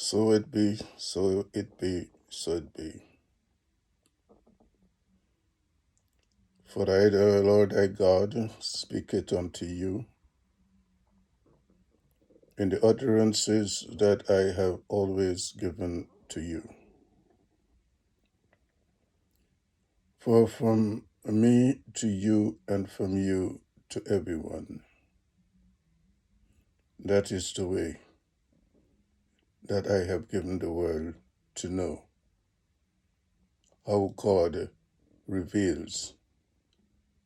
So it be, so it be, so it be. For I, the Lord thy God, speak it unto you in the utterances that I have always given to you. For from me to you and from you to everyone, that is the way that I have given the world to know how God reveals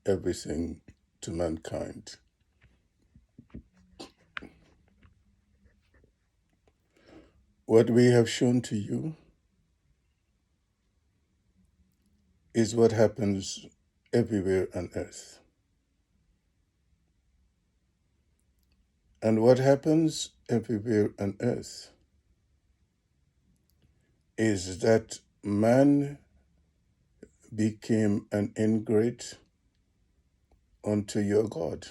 everything to mankind. What we have shown to you is what happens everywhere on earth. And what happens everywhere on earth is that man became an ingrate unto your God.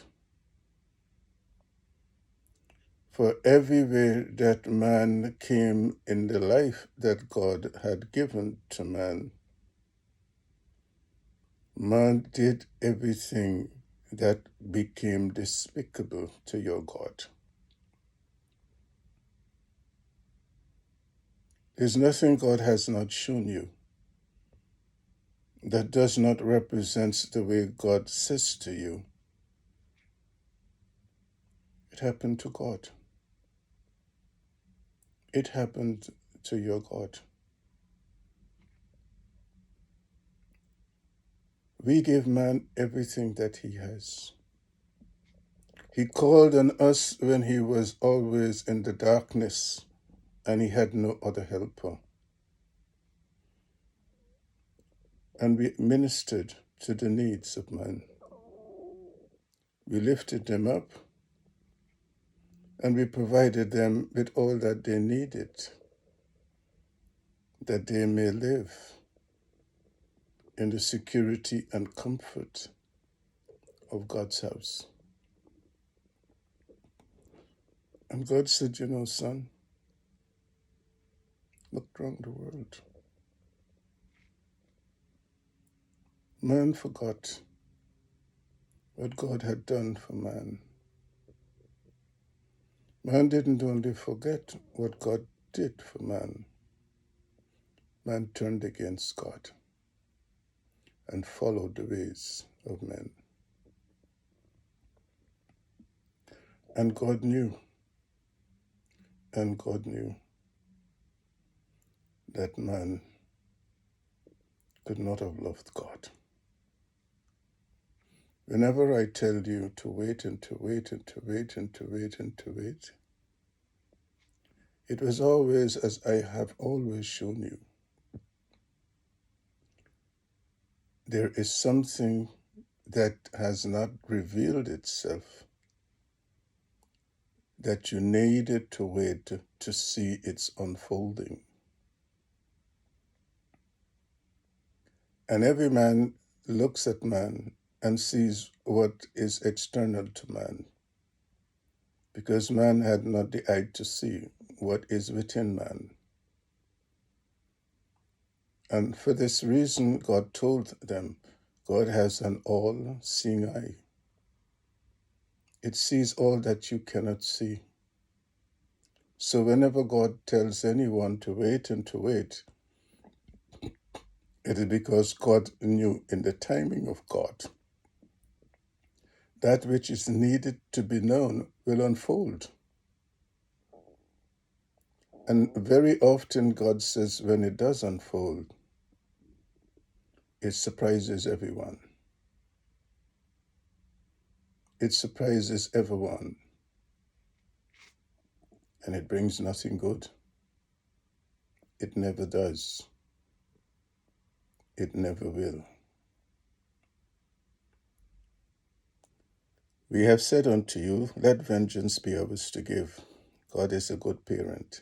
For everywhere that man came in the life that God had given to man, man did everything that became despicable to your God. There's nothing God has not shown you that does not represent the way God says to you. It happened to God. It happened to your God. We give man everything that he has. He called on us when he was always in the darkness and he had no other helper. And we ministered to the needs of man. We lifted them up and we provided them with all that they needed, that they may live in the security and comfort of God's house. And God said, you know, son, look around the world. Man forgot what God had done for man. Man didn't only forget what God did for man. Man turned against God and followed the ways of men. And God knew that man could not have loved God. Whenever I tell you to wait and to wait and to wait and to wait and to wait, it was always as I have always shown you. There is something that has not revealed itself that you needed to wait to see its unfolding. And every man looks at man and sees what is external to man, because man had not the eye to see what is within man. And for this reason, God told them, God has an all-seeing eye. It sees all that you cannot see. So whenever God tells anyone to wait and to wait, it is because God knew in the timing of God that which is needed to be known will unfold. And very often God says when it does unfold, it surprises everyone. It surprises everyone. And it brings nothing good. It never does. It never will. We have said unto you, let vengeance be ours to give. God is a good parent.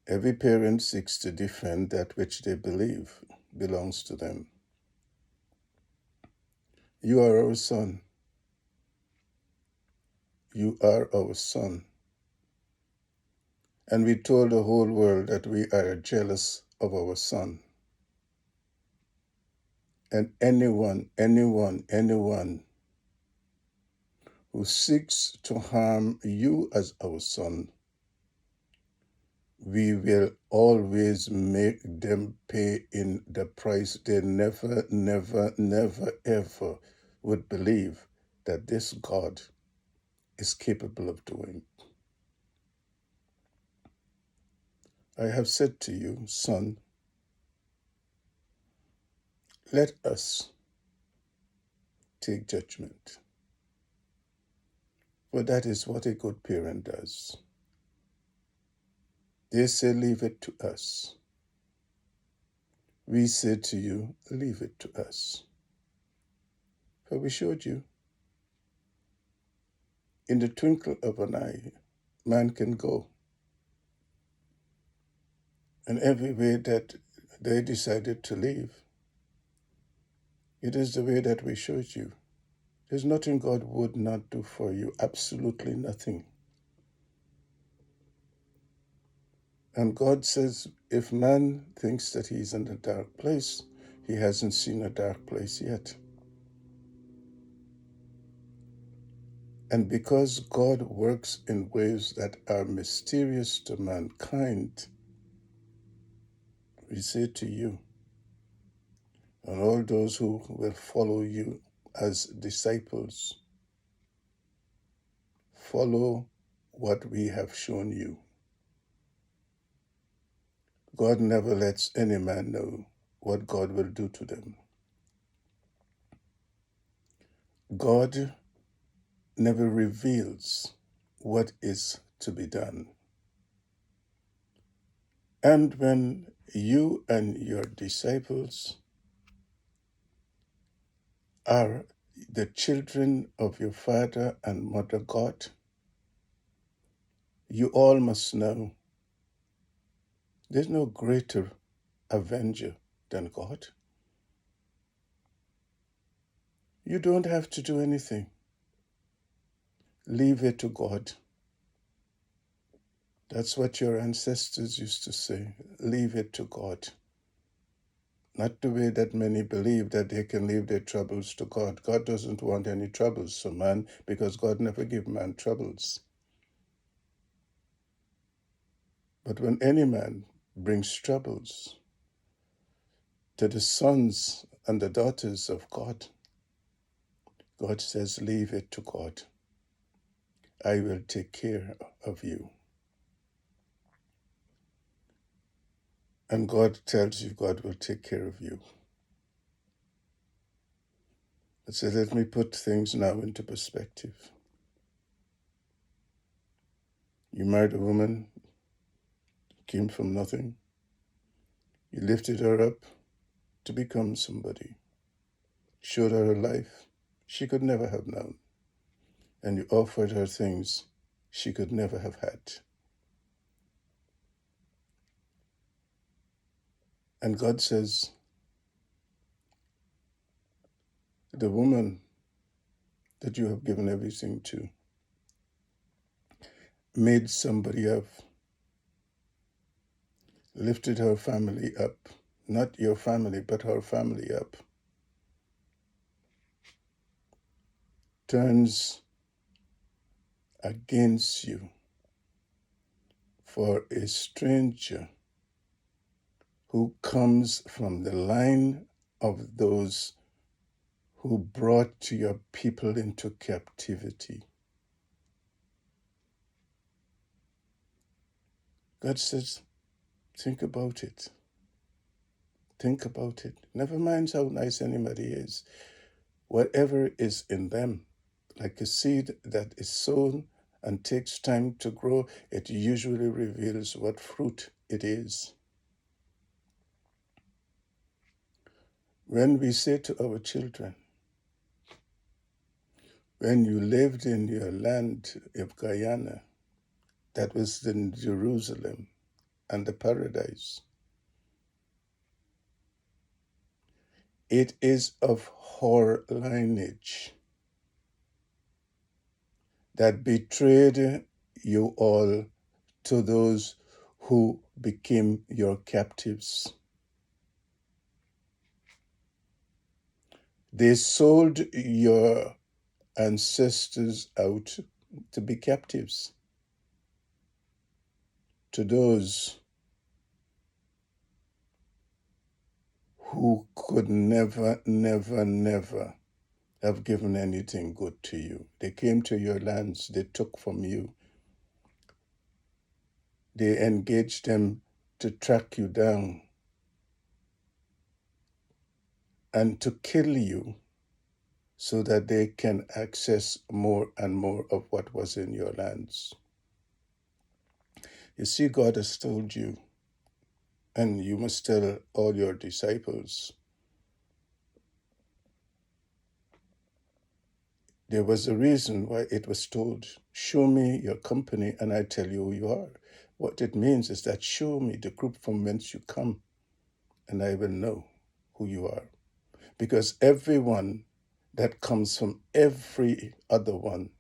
Every parent seeks to defend that which they believe belongs to them. You are our son. You are our son. And we told the whole world that we are jealous of our son. And anyone who seeks to harm you as our son, we will always make them pay in the price they never, ever would believe that this God is capable of doing. I have said to you, son, let us take judgment. For that is what a good parent does. They say, leave it to us. We say to you, leave it to us. For we showed you, in the twinkle of an eye, man can go. And every way that they decided to leave, it is the way that we showed you. There's nothing God would not do for you, absolutely nothing. And God says, if man thinks that he's in a dark place, he hasn't seen a dark place yet. And because God works in ways that are mysterious to mankind, we say to you, and all those who will follow you as disciples, follow what we have shown you. God never lets any man know what God will do to them. God never reveals what is to be done. And when you and your disciples are the children of your Father and Mother God, you all must know there's no greater avenger than God. You don't have to do anything. Leave it to God. That's what your ancestors used to say. Leave it to God. Not the way that many believe that they can leave their troubles to God. God doesn't want any troubles for man because God never gave man troubles. But when any man brings troubles to the sons and the daughters of God, God says, leave it to God. I will take care of you. And God tells you God will take care of you. But so let me put things now into perspective. You married a woman, came from nothing. You lifted her up to become somebody. Showed her a life she could never have known. And you offered her things she could never have had. And God says, the woman that you have given everything to made somebody up, lifted her family up, not your family, but her family up, turns against you for a stranger who comes from the line of those who brought your people into captivity. God says, think about it. Think about it. Never mind how nice anybody is. Whatever is in them, like a seed that is sown and takes time to grow, it usually reveals what fruit it is. When we say to our children, when you lived in your land of Guyana, that was in Jerusalem and the paradise, it is of her lineage that betrayed you all to those who became your captives. They sold your ancestors out to be captives to those who could never, never, never have given anything good to you. They came to your lands, they took from you. They engaged them to track you down and to kill you so that they can access more and more of what was in your lands. You see, God has told you, and you must tell all your disciples, there was a reason why it was told, show me your company and I tell you who you are. What it means is that show me the group from whence you come and I will know who you are. Because everyone that comes from every other one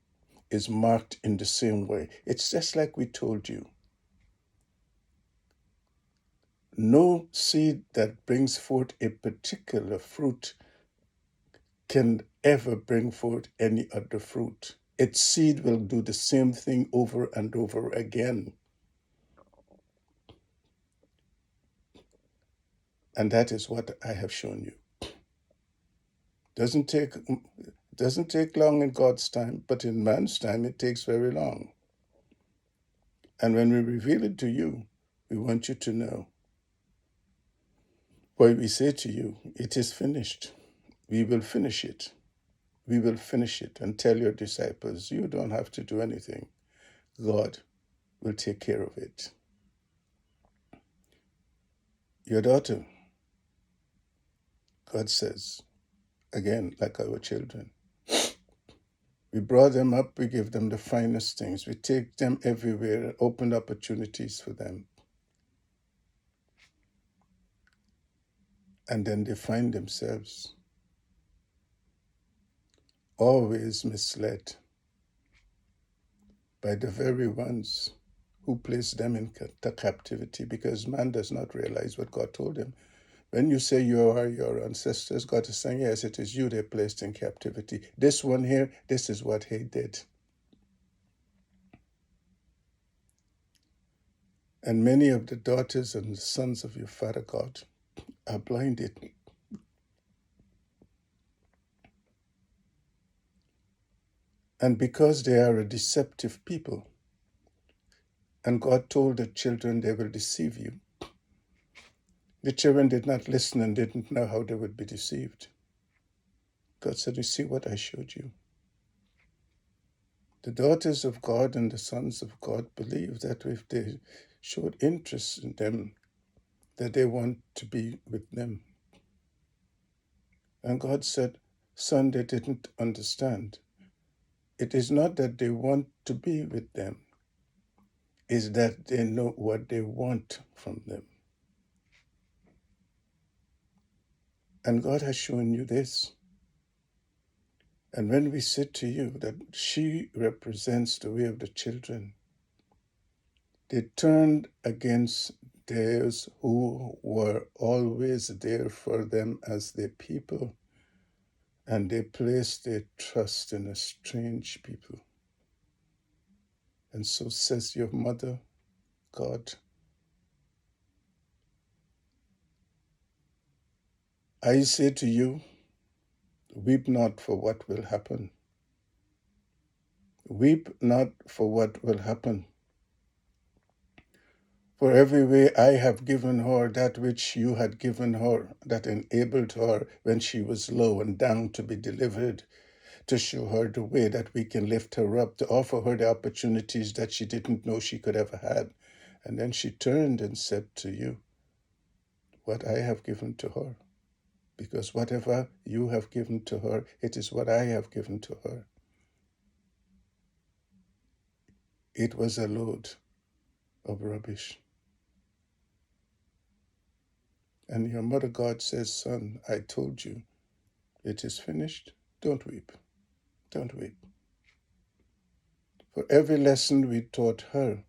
is marked in the same way. It's just like we told you. No seed that brings forth a particular fruit can ever bring forth any other fruit. Its seed will do the same thing over and over again. And that is what I have shown you. Doesn't take long in God's time, but in man's time it takes very long. And when we reveal it to you, we want you to know. Why we say to you, it is finished. We will finish it. We will finish it. And tell your disciples, you don't have to do anything. God will take care of it. Your daughter, God says, again, like our children, we brought them up, we give them the finest things. We take them everywhere, open opportunities for them. And then they find themselves always misled by the very ones who place them in captivity, because man does not realize what God told him. When you say you are your ancestors, God is saying, yes, it is you they placed in captivity. This one here, this is what he did. And many of the daughters and the sons of your Father God are blinded. And because they are a deceptive people, and God told the children they will deceive you, the children did not listen and didn't know how they would be deceived. God said, you see what I showed you? The daughters of God and the sons of God believe that if they showed interest in them, that they want to be with them. And God said, son, they didn't understand. It is not that they want to be with them, it's that they know what they want from them. And God has shown you this. And when we say to you that she represents the way of the children, they turned against those who were always there for them as their people, and they placed their trust in a strange people. And so says your mother, God, I say to you, weep not for what will happen. Weep not for what will happen. For every way I have given her that which you had given her, that enabled her when she was low and down to be delivered, to show her the way that we can lift her up, to offer her the opportunities that she didn't know she could ever had. And then she turned and said to you, what I have given to her. Because whatever you have given to her, it is what I have given to her. It was a load of rubbish. And your mother God says, son, I told you, it is finished. Don't weep. Don't weep. For every lesson we taught her,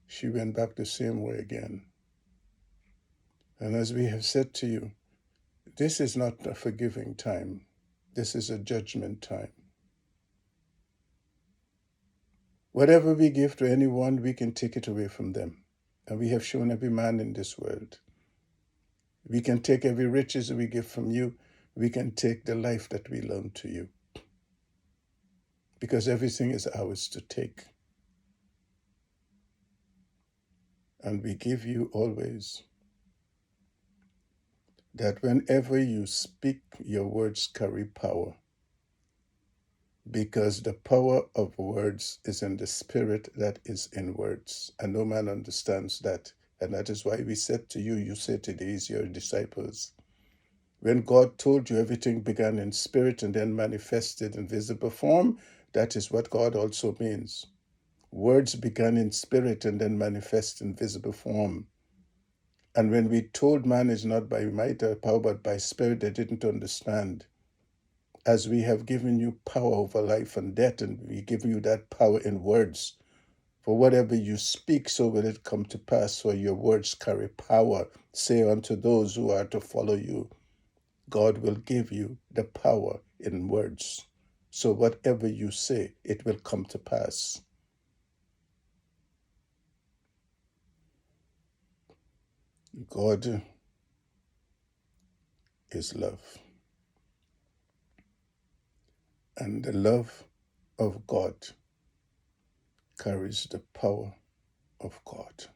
she went back the same way again. And as we have said to you, this is not a forgiving time. This is a judgment time. Whatever we give to anyone, we can take it away from them. And we have shown every man in this world. We can take every riches we give from you. We can take the life that we loan to you. Because everything is ours to take. And we give you always that whenever you speak, your words carry power. Because the power of words is in the spirit that is in words. And no man understands that. And that is why we said to you, you said to these, your disciples, when God told you everything began in spirit and then manifested in visible form, that is what God also means. Words began in spirit and then manifest in visible form. And when we told man is not by might or power, but by spirit, they didn't understand. As we have given you power over life and death, and we give you that power in words. For whatever you speak, so will it come to pass, for your words carry power. Say unto those who are to follow you, God will give you the power in words. So whatever you say, it will come to pass. God is love. And the love of God carries the power of God.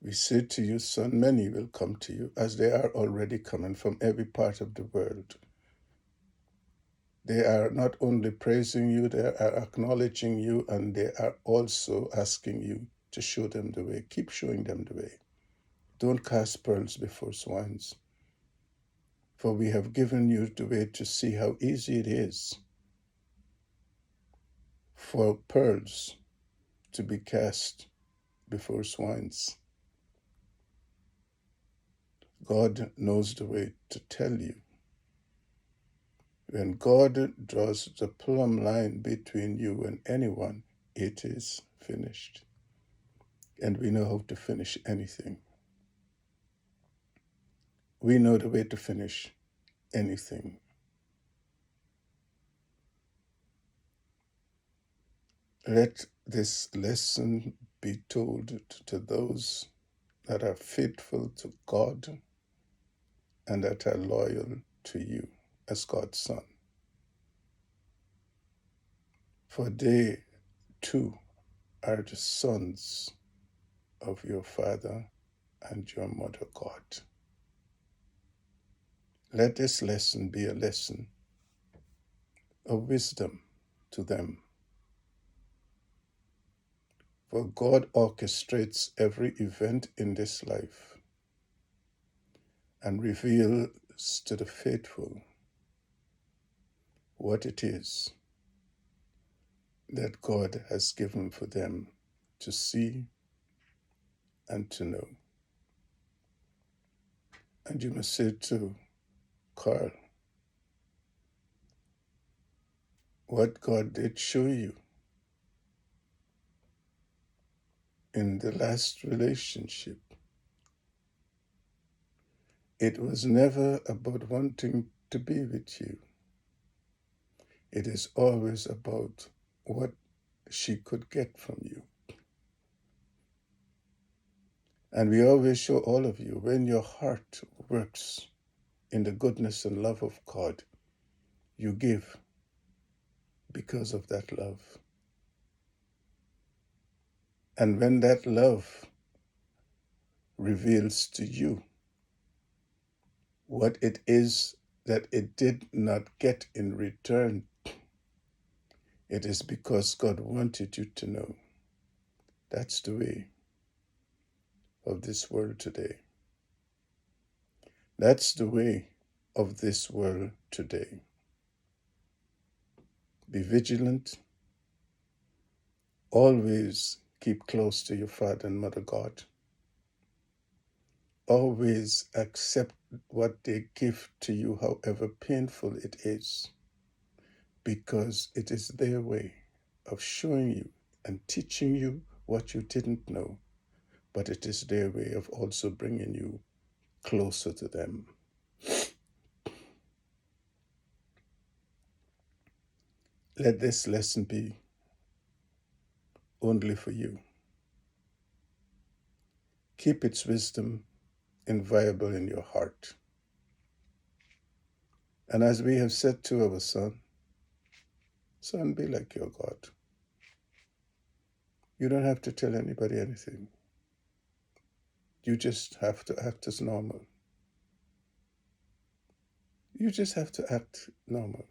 We say to you, son, many will come to you, as they are already coming from every part of the world. They are not only praising you, they are acknowledging you, and they are also asking you to show them the way. Keep showing them the way. Don't cast pearls before swines, for we have given you the way to see how easy it is for pearls to be cast before swines. God knows the way to tell you. When God draws the plumb line between you and anyone, it is finished. And we know how to finish anything. We know the way to finish anything. Let this lesson be told to those that are faithful to God and that are loyal to you as God's son. For they too are the sons of your Father and your Mother God. Let this lesson be a lesson of wisdom to them. For God orchestrates every event in this life and reveals to the faithful what it is that God has given for them to see and to know. And you must say to Carl, what God did show you in the last relationship, it was never about wanting to be with you. It is always about what she could get from you. And we always show all of you, when your heart works in the goodness and love of God, you give because of that love. And when that love reveals to you what it is that it did not get in return, it is because God wanted you to know. That's the way of this world today. That's the way of this world today. Be vigilant. Always keep close to your Father and Mother God. Always accept what they give to you, however painful it is, because it is their way of showing you and teaching you what you didn't know, but it is their way of also bringing you closer to them. Let this lesson be only for you. Keep its wisdom inviolable in your heart. And as we have said to our son, son, be like your God. You don't have to tell anybody anything. You just have to act as normal. You just have to act normal.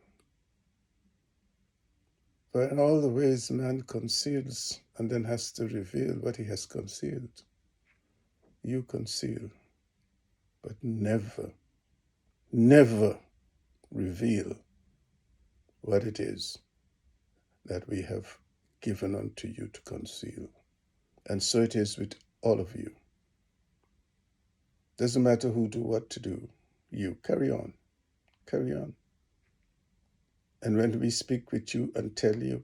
For in all the ways man conceals and then has to reveal what he has concealed, you conceal, but never, never reveal what it is that we have given unto you to conceal. And so it is with all of you. Doesn't matter who do what to do. You carry on. Carry on. And when we speak with you and tell you,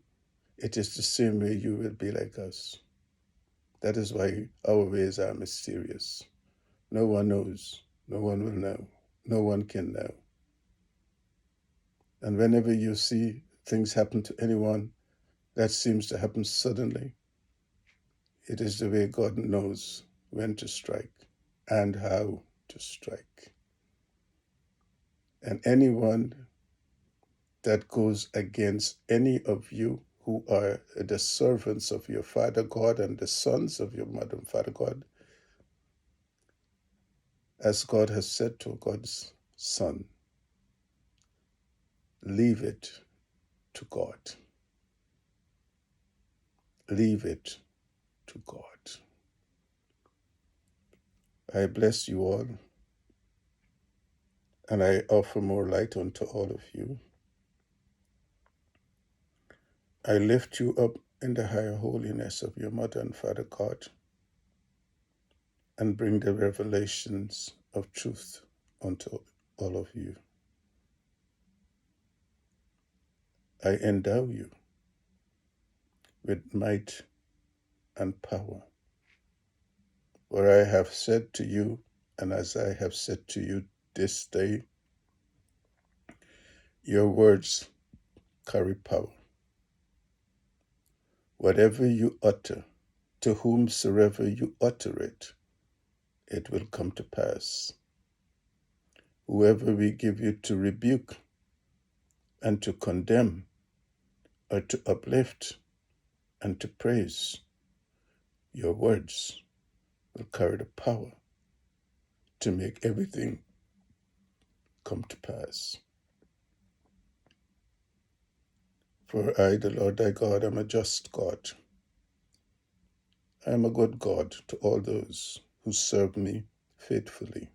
it is the same way you will be like us. That is why our ways are mysterious. No one knows. No one will know. No one can know. And whenever you see things happen to anyone, that seems to happen suddenly, it is the way God knows when to strike and how to strike. And anyone that goes against any of you who are the servants of your Father God and the sons of your mother and Father God, as God has said to God's Son, leave it to God. Leave it to God. I bless you all, and I offer more light unto all of you. I lift you up in the higher holiness of your mother and Father God, and bring the revelations of truth unto all of you. I endow you with might and power. For I have said to you, and as I have said to you this day, your words carry power. Whatever you utter, to whomsoever you utter it, it will come to pass. Whoever we give you to rebuke and to condemn, or to uplift and to praise, your words will carry the power to make everything come to pass. For I, the Lord thy God, am a just God. I am a good God to all those who serve me faithfully.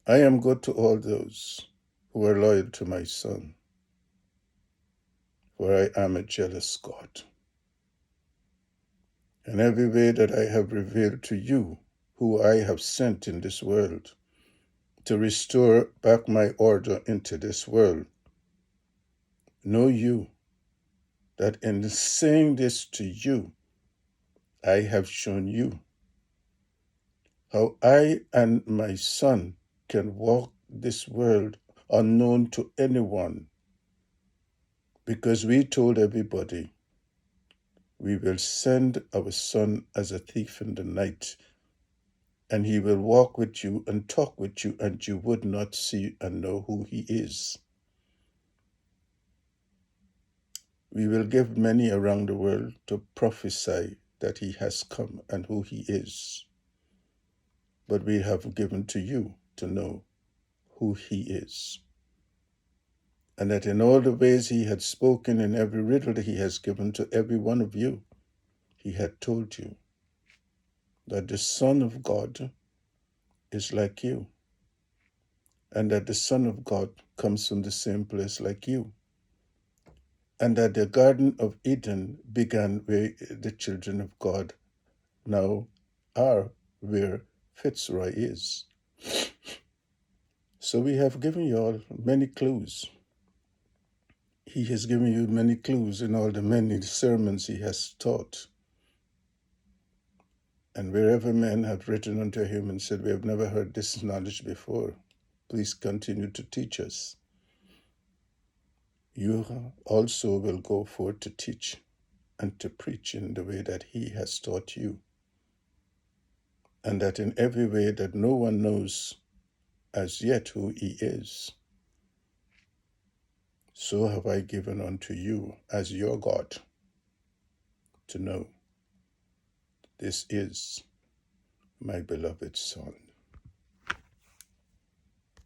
I am good to all those who are loyal to my Son, for I am a jealous God. In every way that I have revealed to you, who I have sent in this world, to restore back my order into this world, know you that in saying this to you, I have shown you how I and my Son can walk this world unknown to anyone, because we told everybody we will send our Son as a thief in the night, and he will walk with you and talk with you, and you would not see and know who he is. We will give many around the world to prophesy that he has come and who he is. But we have given to you to know who he is. And that in all the ways he had spoken, in every riddle that he has given to every one of you, he had told you that the Son of God is like you, and that the Son of God comes from the same place like you, and that the Garden of Eden began where the children of God now are, where Fitzroy is. So we have given you all many clues He has given you many clues in all the many sermons he has taught. And wherever men have written unto him and said, we have never heard this knowledge before, please continue to teach us. You also will go forth to teach and to preach in the way that he has taught you. And that in every way that no one knows as yet who he is, so have I given unto you as your God to know. This is my beloved Son.